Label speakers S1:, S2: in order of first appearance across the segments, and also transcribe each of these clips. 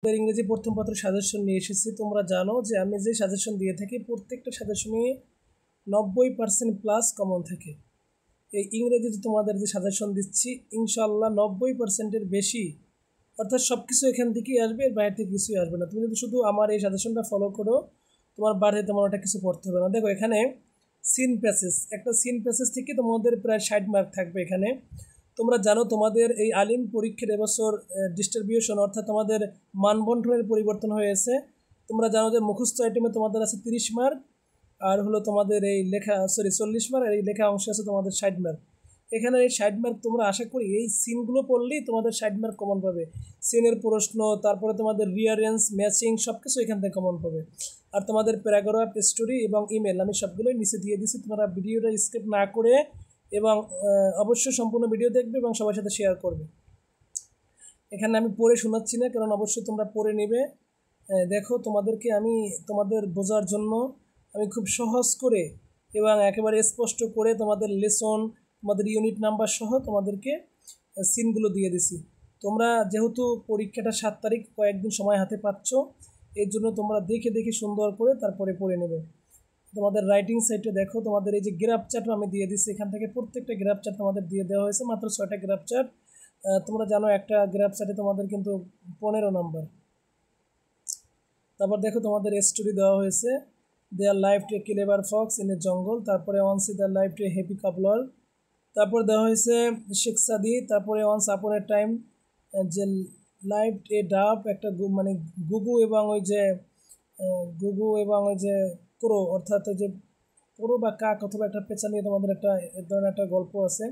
S1: ইংরেজি প্রথম পত্র সাজেশন নিয়ে এসেছি। তোমরা জানো যে আমি যে সাজেশন দিয়ে থাকি প্রত্যেকটা সাজেশনে 90% প্লাস কমন থাকে। এই ইংরেজিতে তোমাদের যে সাজেশন দিচ্ছি ইনশাল্লাহ 90%-এর বেশি, অর্থাৎ সব কিছু এখান থেকেই আসবে, এর বাইরে থেকে কিছুই আসবে না। তুমি যদি শুধু আমার এই সাজেশনটা ফলো করো তোমার বাইরে তোমার ওটা কিছু পড়তে হবে না। দেখো এখানে সিন প্যাসেজ, একটা সিন প্যাসেজ থেকে তোমাদের প্রায় 60 মার্ক থাকবে। এখানে তোমরা জানো তোমাদের এই আলিম পরীক্ষার এবছর ডিস্ট্রিবিউশন অর্থাৎ তোমাদের মানবন্টনের পরিবর্তন হয়েছে। তোমরা জানো যে মুখস্থ আইটেমে তোমাদের আছে 30 মার্ক, আর হলো তোমাদের এই লেখা 40 মার্ক, আর এই লেখা অংশ আছে তোমাদের 60 মার্ক। এখানে এই 60 মার্ক তোমরা আশা করি এই সিনগুলো পড়লেই তোমাদের 60 মার্ক কমন পাবে। সিনের প্রশ্ন, তারপরে তোমাদের রিয়ারেন্স, ম্যাচিং সব কিছু এখান থেকে কমন পাবে। আর তোমাদের প্যারাগ্রাফ, স্টোরি এবং ইমেল আমি সবগুলোই নিচে দিয়ে দিচ্ছি। তোমরা ভিডিওটা স্কিপ না করে এবং অবশ্যই সম্পূর্ণ ভিডিও দেখবে এবং সবার সাথে শেয়ার করবে। এখানে আমি পড়ে শোনাচ্ছি না, কারণ অবশ্যই তোমরা পড়ে নেবে। দেখো তোমাদেরকে আমি তোমাদের বোঝার জন্য আমি খুব সহজ করে এবং একেবারে স্পষ্ট করে তোমাদের লেসন, তোমাদের ইউনিট নাম্বার সহ তোমাদেরকে সিনগুলো দিয়ে দিছি। তোমরা যেহেতু পরীক্ষাটা 7 তারিখ, কয়েকদিন সময় হাতে পাচ্ছ, এর জন্য তোমরা দেখে দেখে সুন্দর করে তারপরে পড়ে নেবে। তোমাদের রাইটিং সাইটে দেখো তোমাদের এই যে গ্রাফ চার্টও আমি দিয়ে দিচ্ছি। এখান থেকে প্রত্যেকটা গ্রাফ চার্ট তোমাদের দিয়ে দেওয়া হয়েছে, মাত্র 6টা গ্রাফ চার্ট। তোমরা জানো একটা গ্রাফ চার্টে তোমাদের কিন্তু 15 নম্বর। তারপর দেখো তোমাদের স্টোরি দেওয়া হয়েছে, there lived to a clever fox in a jungle, তারপরে once there lived to a happy couple, তারপর দেওয়া হয়েছে শেখ সাদি, তারপরে ওয়ান্স আপন এ টাইম যে লাইফ এ ডাব, একটা মানে গুগু এবং ওই যে ক্রো, অর্থাৎ ওই যে ক্রো বা কাক অথবা একটা পেঁচা নিয়ে তোমাদের একটা এ ধরনের একটা গল্প আছে।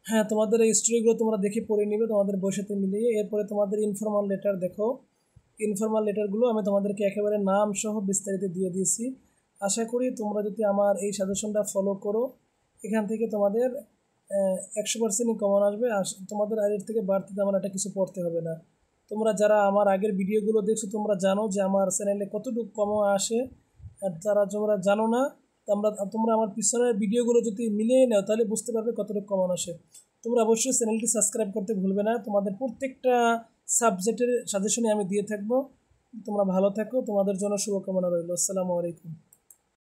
S1: হ্যাঁ, তোমাদের এই স্টোরিগুলো তোমরা দেখে পড়ে নিবে তোমাদের বইয়ের সাথে মিলিয়ে। এরপরে তোমাদের ইনফর্মাল লেটার দেখো, ইনফর্মাল লেটারগুলো আমি তোমাদেরকে একেবারে নাম সহ বিস্তারিত দিয়ে দিয়েছি। আশা করি তোমরা যদি আমার এই সাজেশনটা ফলো করো এখান থেকে তোমাদের 100%ই কমন আসবে। তোমাদের আগের থেকে বাড়তি তেমন একটা কিছু পড়তে হবে না। তোমরা যারা আমার আগের ভিডিওগুলো দেখছো তোমরা জানো যে আমার চ্যানেলে কতটুকু কমন আসে, আর তোমরা জানো না তোমরা আমার পিছনের ভিডিওগুলো যদি মিলিয়ে নাও তাহলে বুঝতে পারবে কতটুকু কমন আসে। তোমরা অবশ্যই চ্যানেলটি সাবস্ক্রাইব করতে ভুলবে না। তোমাদের প্রত্যেকটা সাবজেক্টের সাজেশনে আমি দিয়ে থাকবো। তোমরা ভালো থাকো, তোমাদের জন্য শুভকামনা রইল। আসসালামু আলাইকুম।